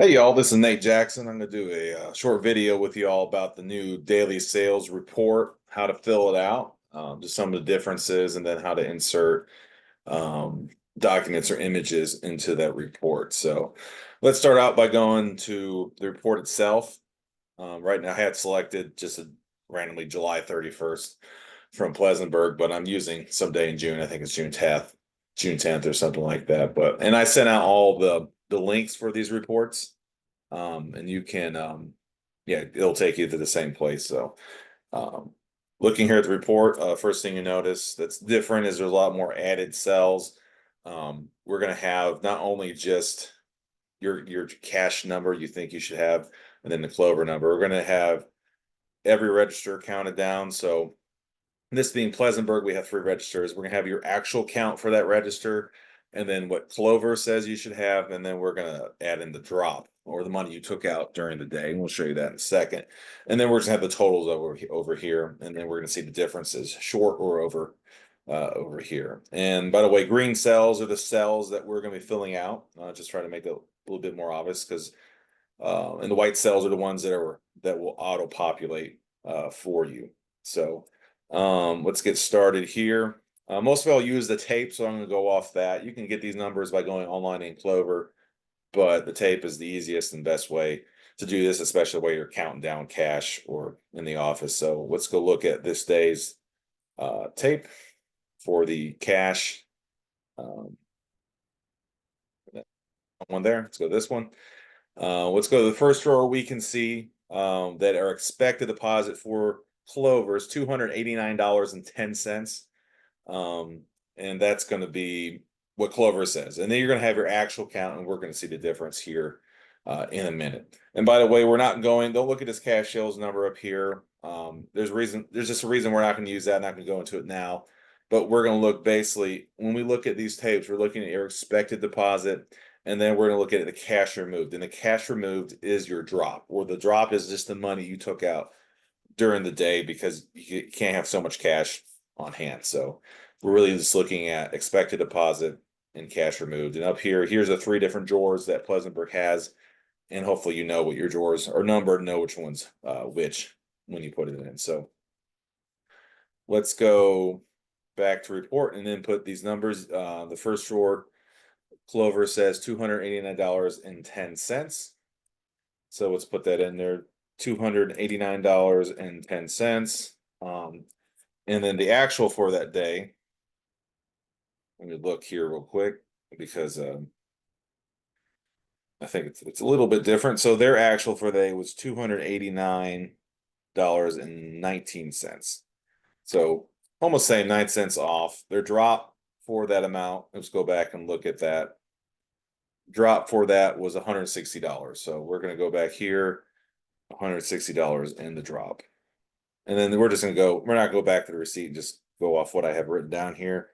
Hey y'all, this is Nate Jackson. I'm going to do a short video with you all about the new daily sales report, how to fill it out, just some of the differences, and then how to insert um, documents or images into that report. So let's start out by going to the report itself. Right now I had selected just randomly July 31st from Pleasantburg, but I'm using some day in June. I think it's June 10th or something like that. And I sent out all the links for these reports. And you can yeah, it'll take you to the same place. So um looking here at the report, first thing you notice that's different is there's a lot more added cells. We're gonna have not only just your cash number you think you should have, and then the Clover number. We're gonna have every register counted down. So this being Pleasantburg, we have three registers. We're gonna have your actual count for that register, and then what Clover says you should have, and then we're gonna add in the drop or the money you took out during the day, and we'll show you that in a second. And then we're just gonna have the totals over here, and then we're gonna see the differences, short or over here. And by the way, green cells are the cells that we're gonna be filling out. Just try to make it a little bit more obvious because and the white cells are the ones that will auto populate for you. So let's get started here. Most of all use the tape, so I'm going to go off that. You can get these numbers by going online in Clover, but the tape is the easiest and best way to do this, especially while you're counting down cash or in the office. So let's go look at this day's tape for the cash. Um, one there. Let's go to this one. Let's go to the first drawer. We can see that our expected deposit for Clover is $289.10. And that's going to be what Clover says. And then you're going to have your actual count, and we're going to see the difference here in a minute. And by the way, don't look at this cash sales number up here. There's just a reason we're not going to use that. I'm not going to go into it now. But we're going to look basically, when we look at these tapes, we're looking at your expected deposit, and then we're going to look at the cash removed. And the cash removed is your drop, or the drop is just the money you took out during the day because you can't have so much cash on hand. So we're really just looking at expected deposit and cash removed. And up here, here's the three different drawers that Pleasantburg has. And hopefully you know what your drawers are numbered, know which one's which when you put it in. So let's go back to report and then put these numbers. The first drawer, Clover says $289.10. So let's put that in there, $289.10. And then the actual for that day, let me look here real quick because I think it's a little bit different. So their actual for the day was $289.19. So almost saying 9 cents off. Their drop for that amount, let's go back and look at that. Drop for that was $160. So we're going to go back here, $160 in the drop. And then we're not go back to the receipt and just go off what I have written down here.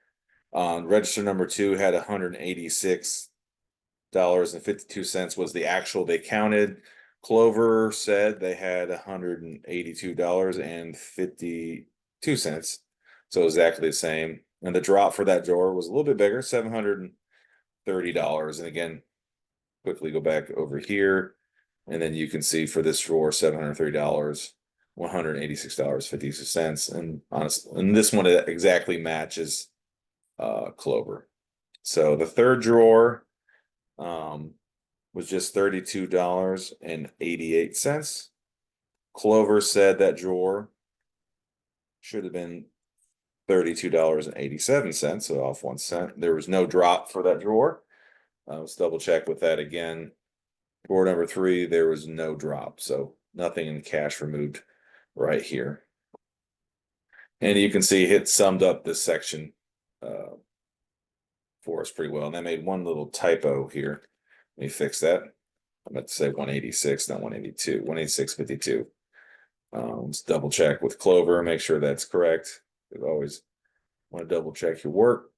Register number 2 had $186.52 was the actual they counted. Clover said they had $182.52. So exactly the same. And the drop for that drawer was a little bit bigger, $730. And again, quickly go back over here. And then you can see for this drawer, $730. $186.52. And honestly, and this one exactly matches Clover. So the third drawer was just $32.88. Clover said that drawer should have been $32.87, so off 1 cent. There was no drop for that drawer. Let's double check with that again. Drawer number 3, there was no drop, so nothing in cash removed right here. And you can see it summed up this section for us pretty well. And I made one little typo here. Let me fix that. I'm going to say 186, not 182, 186.52. Let's double check with Clover, make sure that's correct. You always want to double check your work.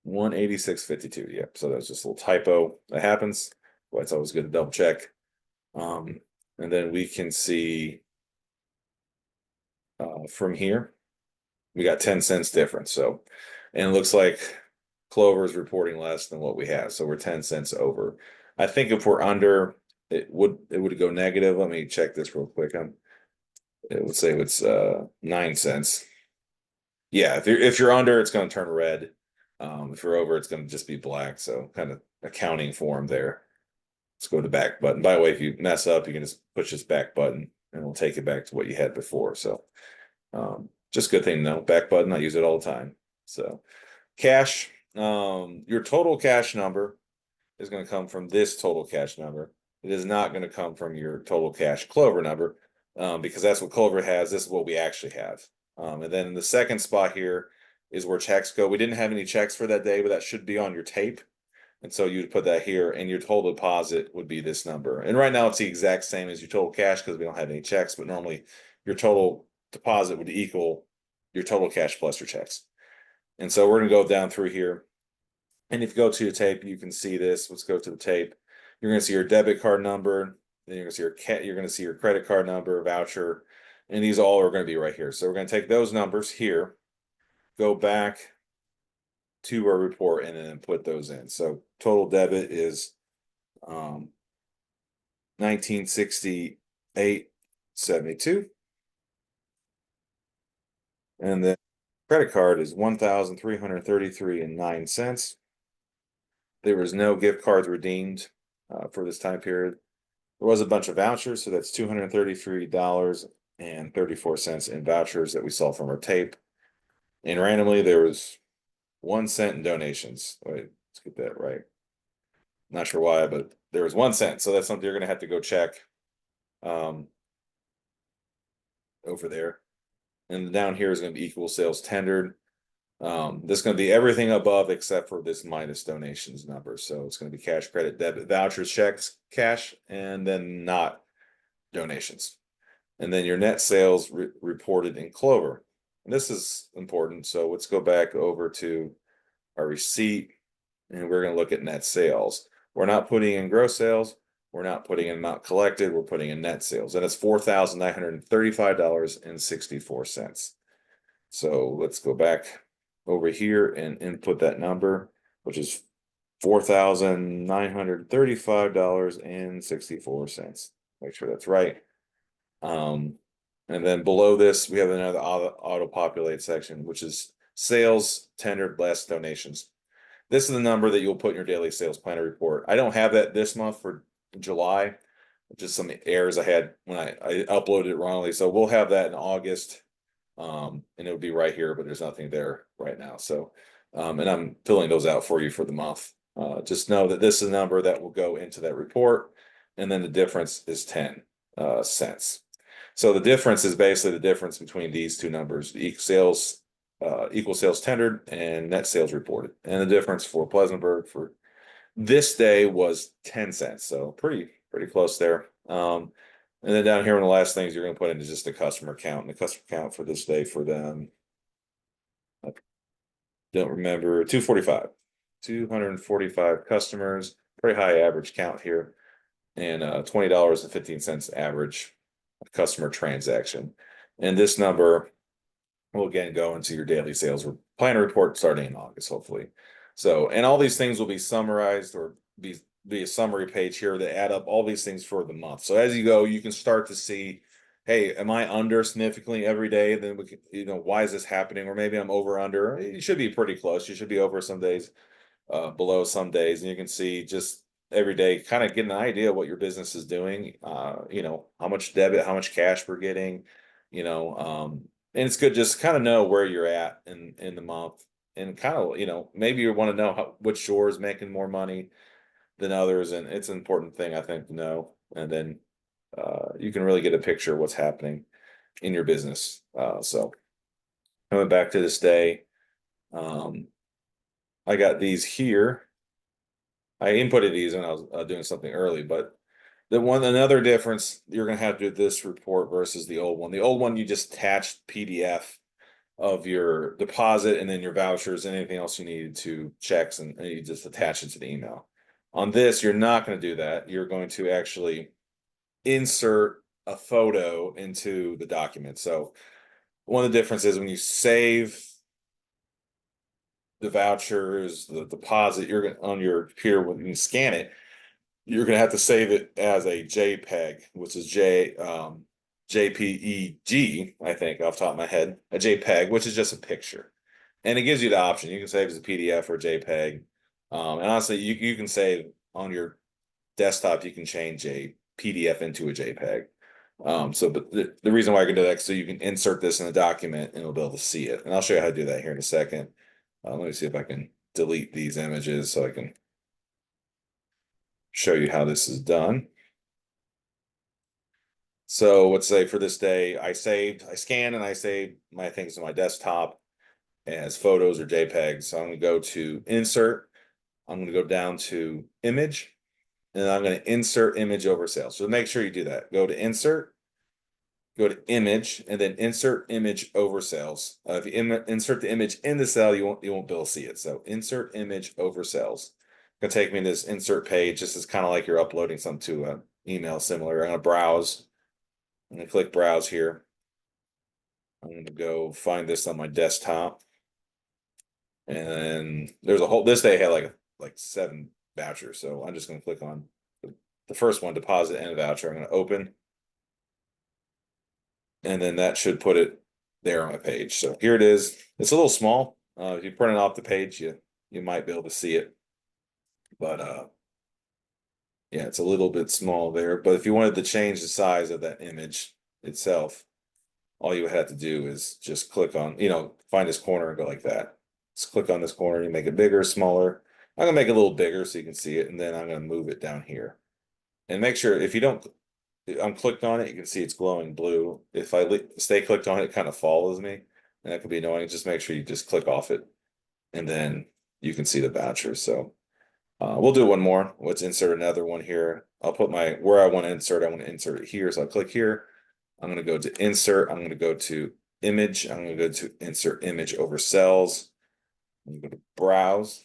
186.52. Yep. So that's just a little typo that happens. Well, it's always good to double check. And then we can see from here, we got 10 cents difference. So, and it looks like Clover is reporting less than what we have. So we're 10 cents over. I think if we're under, it would go negative. Let me check this real quick. It would say it's 9 cents. Yeah, if you're under, it's going to turn red. If you're over, it's going to just be black. So kind of accounting for them there. Let's go to back button. By the way, if you mess up, you can just push this back button and it'll take it back to what you had before. So just good thing to know. Back button, I use it all the time. So cash, your total cash number is going to come from this total cash number. It is not going to come from your total cash Clover number, because that's what Clover has. This is what we actually have. And then in the second spot here is where checks go. We didn't have any checks for that day, but that should be on your tape. And so you'd put that here, and your total deposit would be this number. And right now it's the exact same as your total cash because we don't have any checks, but normally your total deposit would equal your total cash plus your checks. And so we're gonna go down through here. And if you go to your tape, you can see this. Let's go to the tape. You're gonna see your debit card number, then you're gonna see your credit card number, voucher, and these all are gonna be right here. So we're gonna take those numbers here, go back to our report and then put those in. So total debit is 1968.72. And then credit card is 1,333.09. There was no gift cards redeemed for this time period. There was a bunch of vouchers, so that's $233.34 in vouchers that we saw from our tape. And randomly, there was 1 cent in donations. Wait, let's get that right. Not sure why, but there was 1 cent. So that's something you're going to have to go check over there. And down here is going to be equal sales tendered. This is going to be everything above except for this minus donations number. So it's going to be cash, credit, debit, vouchers, checks, cash, and then not donations. And then your net sales reported in Clover. And this is important. So let's go back over to our receipt and we're going to look at net sales. We're not putting in gross sales. We're not putting in amount collected. We're putting in net sales, and it's $4,935.64. So let's go back over here and input that number, which is $4,935.64. Make sure that's right. And then below this, we have another auto populate section, which is sales tendered less donations. This is the number that you'll put in your daily sales planner report. I don't have that this month for July, just some errors I had when I uploaded it wrongly. So we'll have that in August. And it'll be right here, but there's nothing there right now. So, and I'm filling those out for you for the month. Just know that this is a number that will go into that report, and then the difference is 10 cents. So the difference is basically the difference between these two numbers, equal sales tendered and net sales reported. And the difference for Pleasantburg for this day was 10 cents. So pretty close there. And then down here, one of the last things you're going to put in is just the customer count. And the customer count for this day for them, I don't remember, 245. 245 customers, pretty high average count here. And $20.15 average customer transaction. And this number will again go into your daily sales planner report starting in August, hopefully. So, and all these things will be summarized or be a summary page here that add up all these things for the month. So as you go, you can start to see, hey, am I under significantly every day? Then we can, why is this happening? Or maybe I'm over under. You should be pretty close. You should be over some days, below some days, and you can see just every day, kind of get an idea of what your business is doing. How much debit, how much cash we're getting, and it's good just kind of know where you're at in the month, and kind of maybe you want to know which store is making more money than others, and it's an important thing I think to know. And then you can really get a picture of what's happening in your business. So coming back to this day, I got these here. I inputted these when I was doing something early, but another difference you're gonna have to do this report versus the old one. The old one you just attached PDF of your deposit and then your vouchers and anything else you needed to checks, and you just attach it to the email. On this, you're not going to do that. You're going to actually insert a photo into the document. So one of the differences when you save the vouchers, the deposit, you're on your computer when you scan it, you're gonna have to save it as a JPEG, which is JPEG, I think, off the top of my head, a JPEG, which is just a picture. And it gives you the option. You can save as a PDF or a JPEG. And honestly, you can save on your desktop, you can change a PDF into a JPEG. But the reason why I can do that is so you can insert this in a document and it'll be able to see it. And I'll show you how to do that here in a second. Let me see if I can delete these images so I can show you how this is done. So let's say for this day, I scanned and I saved my things on my desktop as photos or JPEGs. So I'm going to go to insert. I'm going to go down to image, and I'm going to insert image over cell. So make sure you do that. Go to insert, go to image, and then insert image over cells. If you insert the image in the cell, you won't be able to see it. So insert image over cells. It's going to take me to this insert page. This is kind of like you're uploading something to an email similar. I'm going to browse. I'm going to click browse here. I'm going to go find this on my desktop. And then there's a whole, this day had like 7 vouchers. So I'm just going to click on the first one, deposit and voucher. I'm going to open. And then that should put it there on my page. So here it is. It's a little small. If you print it off the page, you might be able to see it. But yeah, it's a little bit small there. But if you wanted to change the size of that image itself, all you would have to do is just click on, find this corner and go like that. Just click on this corner, you make it bigger, smaller. I'm gonna make it a little bigger so you can see it, and then I'm gonna move it down here. And make sure if you don't, I'm clicked on it, you can see it's glowing blue. If I stay clicked on it, it kind of follows me, and that could be annoying. Just make sure you just click off it, and then you can see the voucher. So we'll do one more. Let's insert another one here. I'll put where I want to insert it here. So I'll click here. I'm going to go to insert. I'm going to go to image. I'm going to go to insert image over cells. I'm going to go to browse.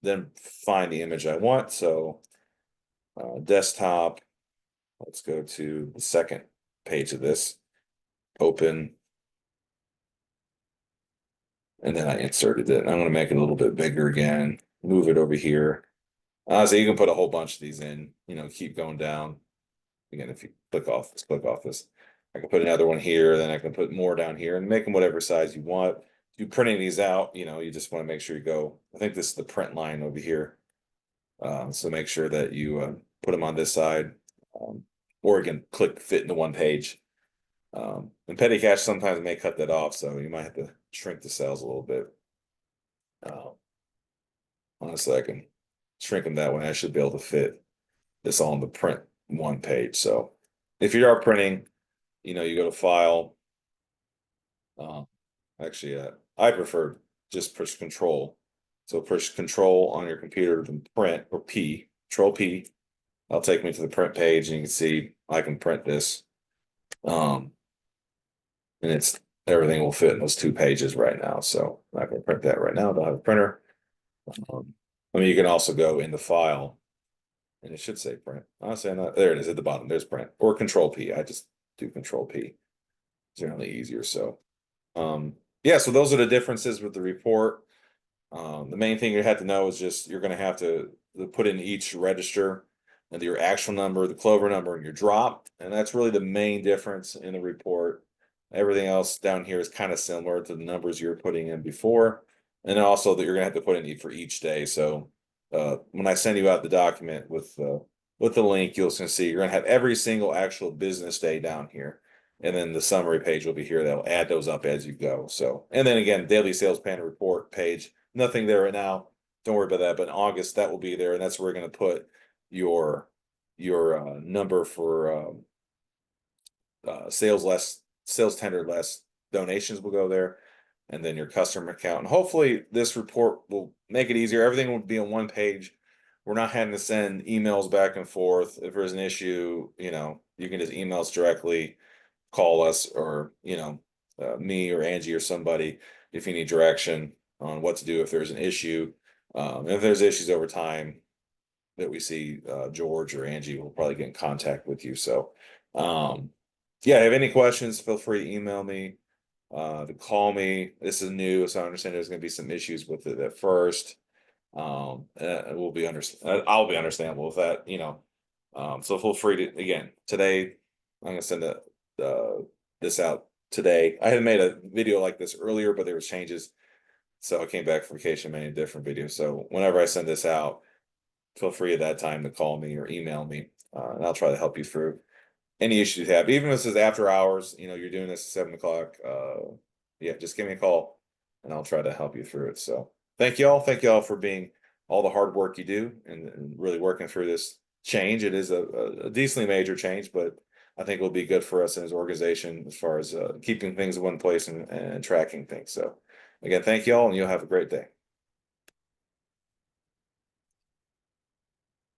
Then find the image I want. So desktop. Let's go to the second page of this. Open. And then I inserted it. I'm going to make it a little bit bigger again. Move it over here. So you can put a whole bunch of these in, keep going down. Again, if you click off this. I can put another one here, then I can put more down here and make them whatever size you want. If you're printing these out, you just want to make sure you go, I think this is the print line over here. So make sure that you put them on this side, or again, click fit into one page. And Petty Cash sometimes may cut that off, so you might have to shrink the cells a little bit. Honestly, I can shrink them that way. I should be able to fit this all in the print one page. So if you are printing, you go to file. Actually, I prefer just push control. So push control on your computer to print, or P, control P. That'll take me to the print page, and you can see I can print this. And everything will fit in those 2 pages right now. So I'm not going to print that right now. I don't have a printer. You can also go in the file, and it should say print. Honestly, there it is at the bottom. There's print, or control P. I just do control P. It's generally easier. So, yeah. So those are the differences with the report. The main thing you have to know is just you're going to have to put in each register and your actual number, the Clover number, and your drop, and that's really the main difference in the report. Everything else down here is kind of similar to the numbers you were putting in before, and also that you're going to have to put in for each day. So when I send you out the document with the link, you'll see you're going to have every single actual business day down here. And then the summary page will be here. That'll add those up as you go. So, and then again, daily sales panel report page, nothing there right now. Don't worry about that. But in August, that will be there. And that's where we're going to put your number for sales tender less donations will go there. And then your customer account. And hopefully this report will make it easier. Everything will be on one page. We're not having to send emails back and forth. If there's an issue, you can just email us directly, call us, or, me or Angie or somebody if you need direction on what to do if there's an issue. If there's issues over time that we see, George or Angie will probably get in contact with you. So, yeah, have any questions, feel free to email me. To call me. This is new, so I understand there's going to be some issues with it at first. We'll be I'll be understandable with that, so feel free to, again, today, I'm gonna send this out today. I had made a video like this earlier, but there was changes. So I came back from vacation, made a different video. So whenever I send this out, feel free at that time to call me or email me, and I'll try to help you through any issues you have. Even if this is after hours, you're doing this at 7 o'clock. Yeah, just give me a call and I'll try to help you through it. So thank you all. Thank you all for being all the hard work you do and really working through this change. It is a decently major change, but I think it will be good for us as an organization as far as keeping things in one place and tracking things. So again, thank you all, and you'll have a great day.